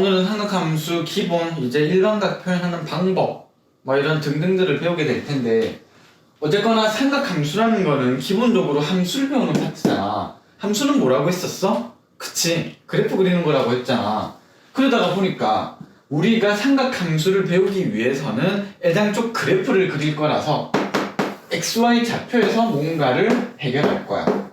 오늘은 삼각함수 기본, 이제 일반각 표현하는 방법, 뭐 이런 등등들을 배우게 될 텐데, 어쨌거나 삼각함수라는 거는 기본적으로 함수를 배우는 파트잖아. 함수는 뭐라고 했었어? 그치, 그래프 그리는 거라고 했잖아. 그러다가 보니까 우리가 삼각함수를 배우기 위해서는 애당초 그래프를 그릴 거라서 XY 좌표에서 뭔가를 해결할 거야.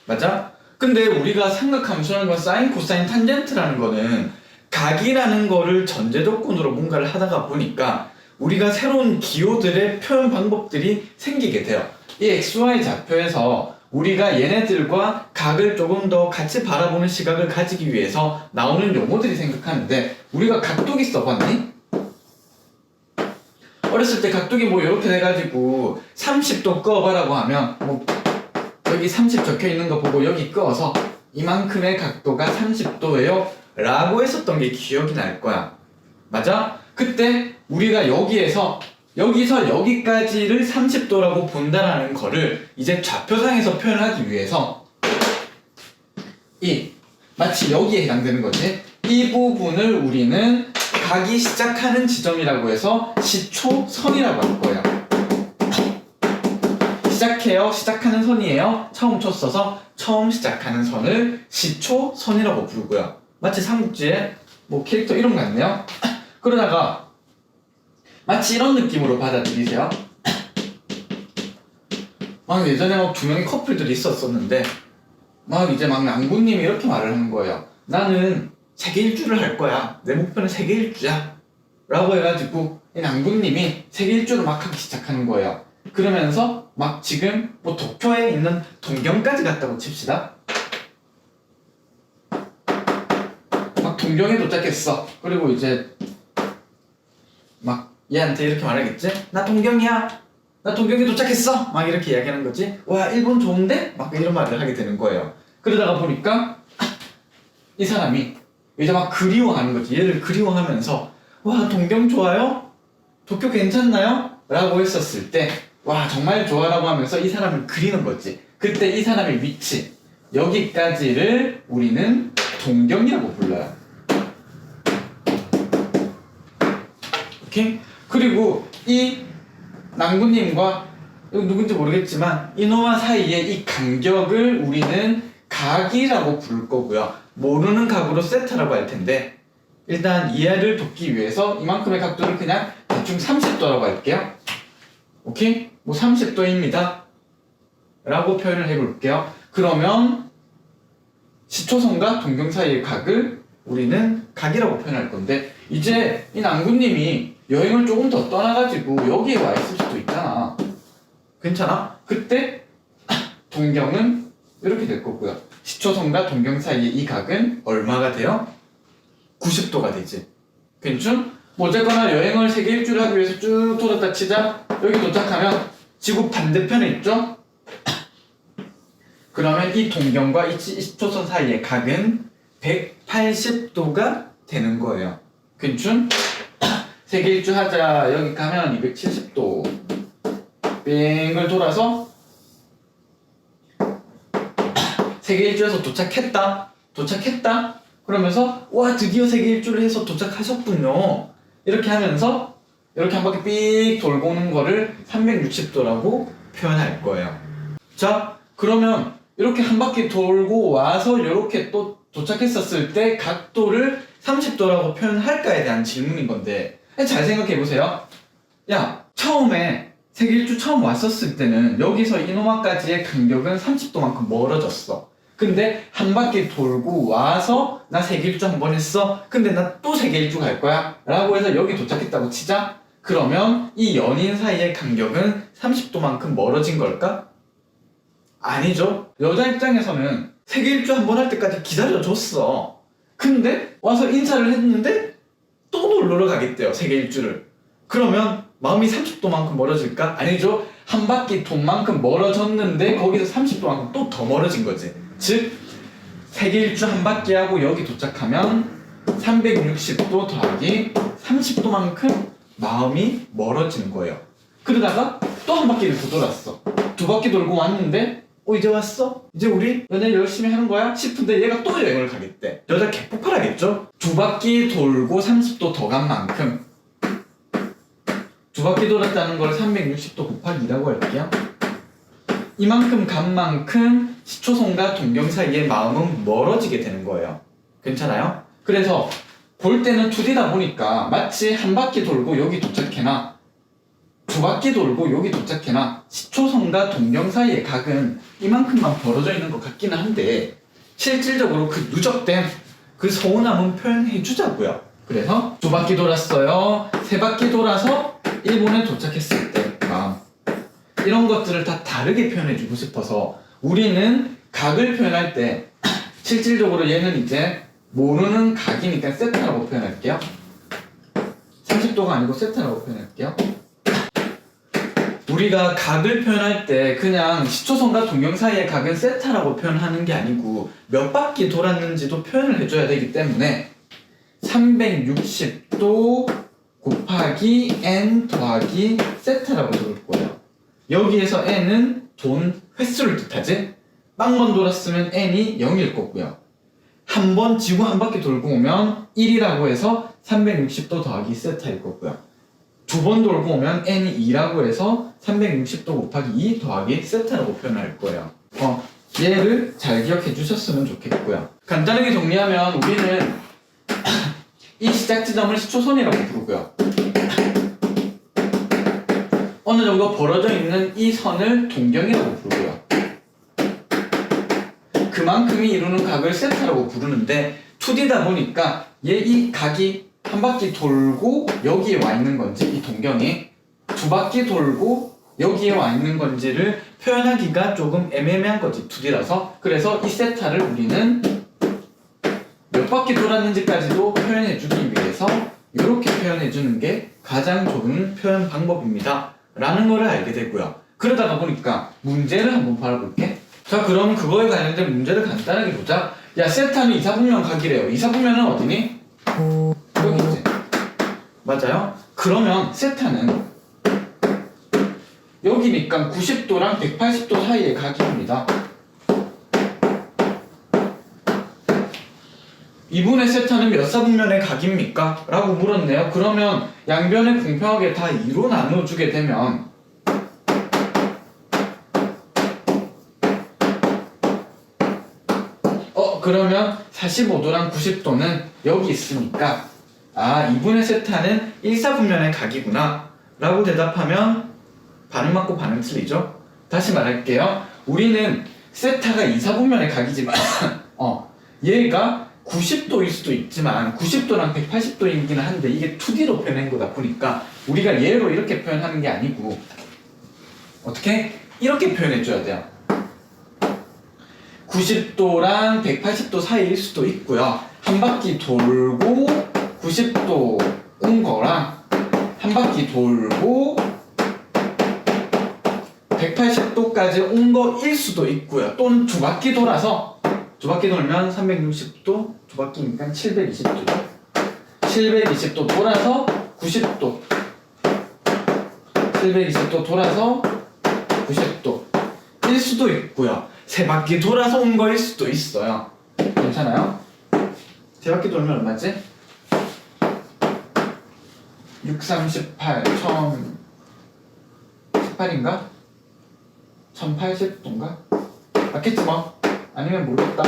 맞아? 근데 우리가 삼각함수라는 건 사인, 코사인, 탄젠트라는 거는 각이라는 거를 전제 조건으로 뭔가를 하다가 보니까 우리가 새로운 기호들의 표현 방법들이 생기게 돼요. 이 XY 좌표에서 우리가 얘네들과 각을 조금 더 같이 바라보는 시각을 가지기 위해서 나오는 용어들이 생각하는데, 우리가 각도기 써봤니? 어렸을 때 각도기 뭐 이렇게 돼가지고 30도 꺼봐라고 하면 뭐 여기 30 적혀있는 거 보고 여기 끄어서 이만큼의 각도가 30도예요 라고 했었던 게 기억이 날 거야. 맞아? 그때 우리가 여기서 여기까지를 30도라고 본다라는 거를 이제 좌표상에서 표현하기 위해서 마치 여기에 해당되는 거지. 이 부분을 우리는 각이 시작하는 지점이라고 해서 시초선이라고 할 거예요. 시작하는 선이에요. 처음 초 써서 처음 시작하는 선을 시초선이라고 부르고요. 마치 삼국지에 뭐 캐릭터 이름 같네요. 그러다가 마치 이런 느낌으로 받아들이세요. 막 예전에 막 두 명의 커플들이 있었었는데 막 이제 막 낭군님이 이렇게 말을 하는 거예요. 나는 세계 일주를 할 거야. 내 목표는 세계 일주야 라고 해가지고 이 낭군님이 세계 일주를 막 하기 시작하는 거예요. 그러면서 막 지금 뭐 도쿄에 있는 동경까지 갔다고 칩시다. 막 동경에 도착했어. 그리고 이제 막 얘한테 이렇게 말하겠지? 나 동경이야. 나 동경에 도착했어. 막 이렇게 이야기하는 거지. 와, 일본 좋은데? 막 이런 말을 하게 되는 거예요. 그러다가 보니까 이 사람이 이제 막 그리워하는 거지. 얘를 그리워하면서 와, 동경 좋아요? 도쿄 괜찮나요? 라고 했었을 때 와, 정말 좋아라고 하면서 이 사람을 그리는 거지. 그때 이 사람의 위치, 여기까지를 우리는 동경이라고 불러요. 오케이? 그리고 이 낭구님과 이거 누군지 모르겠지만 이놈과 사이의 이 간격을 우리는 각이라고 부를 거고요. 모르는 각으로 세타라고 할 텐데, 일단 이해를 돕기 위해서 이만큼의 각도를 그냥 대충 30도라고 할게요. 오케이? 뭐 30도입니다 라고 표현을 해볼게요. 그러면 시초선과 동경 사이의 각을 우리는 각이라고 표현할 건데, 이제 이 낭구님이 여행을 조금 더 떠나가지고 여기에 와 있을 수도 있잖아. 괜찮아? 그때 동경은 이렇게 될 거고요. 시초선과 동경 사이의 이 각은 얼마가 돼요? 90도가 되지. 괜찮? 뭐 어쨌거나 여행을 세계 일주를 하기 위해서 쭉 돌았다 치자. 여기 도착하면 지구 반대편에 있죠? 그러면 이 동경과 이 시초선 사이의 각은 180도가 되는 거예요. 괜찮? 세계 일주 하자. 여기 가면 270도 빙을 돌아서 세계 일주에서 도착했다. 그러면서 와, 드디어 세계 일주를 해서 도착하셨군요. 이렇게 하면서 이렇게 한 바퀴 삑 돌고 오는 거를 360도라고 표현할 거예요. 자, 그러면 이렇게 한 바퀴 돌고 와서 이렇게 또 도착했었을 때 각도를 30도라고 표현할까에 대한 질문인 건데, 잘 생각해보세요. 야, 처음에 세계 일주 처음 왔었을 때는 여기서 이노마까지의 간격은 30도만큼 멀어졌어. 근데 한 바퀴 돌고 와서 나 세계 일주 한 번 했어. 근데 나 또 세계 일주 갈 거야 라고 해서 여기 도착했다고 치자. 그러면 이 연인 사이의 간격은 30도만큼 멀어진 걸까? 아니죠. 여자 입장에서는 세계 일주 한 번 할 때까지 기다려줬어. 근데 와서 인사를 했는데 또 놀러 가겠대요, 세계 일주를. 그러면 마음이 30도만큼 멀어질까? 아니죠. 한 바퀴 돈만큼 멀어졌는데 거기서 30도만큼 또 더 멀어진 거지. 즉 세계 일주 한 바퀴 하고 여기 도착하면 360도 더하기 30도만큼 마음이 멀어지는 거예요. 그러다가 또 한 바퀴를 더 돌았어. 두 바퀴 돌고 왔는데 이제 왔어? 이제 우리 연애 열심히 하는 거야? 싶은데 얘가 또 여행을 가겠대. 여자 개폭발하겠죠? 2바퀴 돌고 30도 더 간 만큼 2바퀴 돌았다는 걸 360도 곱하기 2라고 할게요. 이만큼 간 만큼 시초선과 동경 사이의 마음은 멀어지게 되는 거예요. 괜찮아요? 그래서 볼 때는 2D다 보니까 마치 한 바퀴 돌고 여기 도착해나 2바퀴 돌고 여기 도착해나 시초선과 동경 사이의 각은 이만큼만 벌어져 있는 것 같기는 한데 실질적으로 그 누적된 그 서운함은 표현해주자고요. 그래서 2바퀴 돌았어요. 3바퀴 돌아서 일본에 도착했을 때 마음, 이런 것들을 다 다르게 표현해주고 싶어서 우리는 각을 표현할 때 실질적으로 얘는 이제 모르는 각이니까 세타라고 표현할게요. 30도가 아니고 세타라고 표현할게요. 우리가 각을 표현할 때 그냥 시초선과 동경 사이의 각은 세타라고 표현하는 게 아니고 몇 바퀴 돌았는지도 표현을 해줘야 되기 때문에 360도 곱하기 n 더하기 세타라고 적을 거예요. 여기에서 n은 돈 횟수를 뜻하지? 빵번 돌았으면 n이 0일 거고요. 한 번 지구 한 바퀴 돌고 오면 1이라고 해서 360도 더하기 세타일 거고요. 2번 돌고 오면 n이 2라고 해서 360도 곱하기 2 더하기 세타라고 표현할 거예요. 얘를 잘 기억해 주셨으면 좋겠고요. 간단하게 정리하면 우리는 이 시작 지점을 시초선이라고 부르고요. 어느 정도 벌어져 있는 이 선을 동경이라고 부르고요. 그만큼이 이루는 각을 세타라고 부르는데 2D다 보니까 얘 이 각이 한 바퀴 돌고 여기에 와 있는 건지 이 동경이 2바퀴 돌고 여기에 와 있는 건지를 표현하기가 조금 애매한 거지 2D라서. 그래서 이 세타를 우리는 몇 바퀴 돌았는지까지도 표현해주기 위해서 이렇게 표현해주는 게 가장 좋은 표현 방법입니다 라는 거를 알게 되고요. 그러다가 보니까 문제를 한번 바라볼게. 자, 그럼 그거에 관련된 문제를 간단하게 보자. 야, 세타는 이사분면 각이래요. 이사분면은 어디니? 여기 있지. 맞아요? 그러면 세타는 여기니까 90도랑 180도 사이의 각입니다. 이분의 세타는 몇 사분면의 각입니까? 라고 물었네요. 그러면 양변을 공평하게 다 2로 나눠주게 되면 그러면 45도랑 90도는 여기 있으니까 이분의 세타는 1사분면의 각이구나 라고 대답하면 반응 맞고 반응 틀리죠? 다시 말할게요. 우리는 세타가 2사분면의 각이지만 얘가 90도일 수도 있지만 90도랑 180도이긴 한데 이게 2D로 표현한 거다 보니까 우리가 얘로 이렇게 표현하는 게 아니고 어떻게? 이렇게 표현해줘야 돼요. 90도랑 180도 사이일 수도 있고요. 한 바퀴 돌고 90도 온 거랑 한 바퀴 돌고 180도까지 온 거일 수도 있고요. 또는 2바퀴 돌아서 2바퀴 돌면 360도, 2바퀴니까 720도죠. 720도 돌아서 90도 720도 돌아서 90도 일 수도 있고요. 3바퀴 돌아서 온 거일 수도 있어요. 괜찮아요? 3바퀴 돌면 얼마지? 6, 3, 18, 1018인가? 1080도인가? 맞겠지 뭐. 아니면 모르겠다.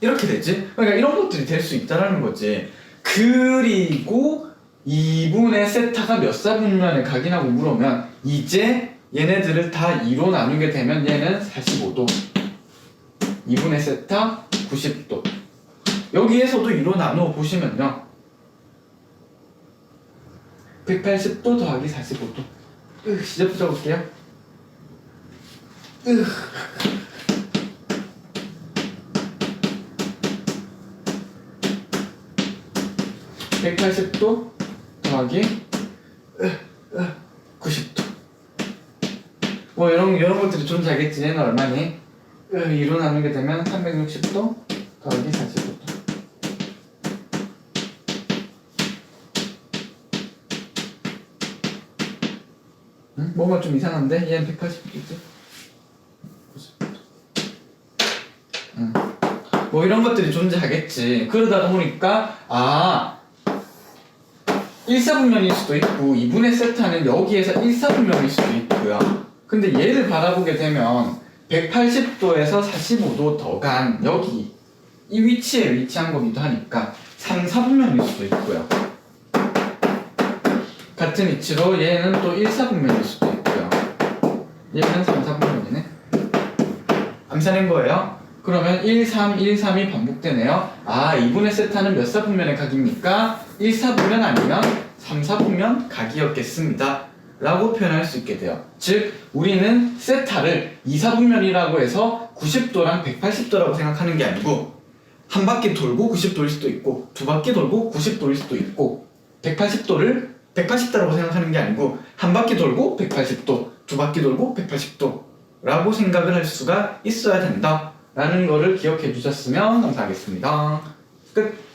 이렇게 되지? 그러니까 이런 것들이 될 수 있다라는 거지. 그리고 2분의 세타가 몇 사분면의 각이냐고 물으면 이제 얘네들을 다 2로 나누게 되면 얘는 45도 2분의 세타 90도 여기에서도 2로 나누어 보시면요 180도 더하기 45도 시작 붙여볼게요 180도 더하기 90도 뭐 이런 것들이 좀 잘겠지. 얘는 얼마니? 2로 나누게 되면 360도 더하기 45도 응? 뭐가 좀 이상한데? 얘는 180이겠지? 응. 뭐 이런 것들이 존재하겠지. 그러다 보니까 1사분면일 수도 있고 2분의 세타는 여기에서 1사분면일 수도 있고요. 근데 얘를 바라보게 되면 180도에서 45도 더 간 여기 이 위치에 위치한 거기도 하니까 3, 4분면일 수도 있고요. 같은 이치로 얘는 또 1, 4분면일 수도 있고요. 얘는 3, 4분면이네. 암산한 거예요. 그러면 1, 3, 1, 3이 반복되네요. 2분의 세타는 몇 사분면의 각입니까? 1, 4분면 아니면 3, 4분면 각이었겠습니다. 라고 표현할 수 있게 돼요. 즉 우리는 세타를 2, 4분면이라고 해서 90도랑 180도라고 생각하는 게 아니고 한 바퀴 돌고 90도일 수도 있고 두 바퀴 돌고 90도일 수도 있고 180도를 180도라고 생각하는 게 아니고 한 바퀴 돌고 180도 두 바퀴 돌고 180도 라고 생각을 할 수가 있어야 된다 라는 거를 기억해 주셨으면 감사하겠습니다. 끝.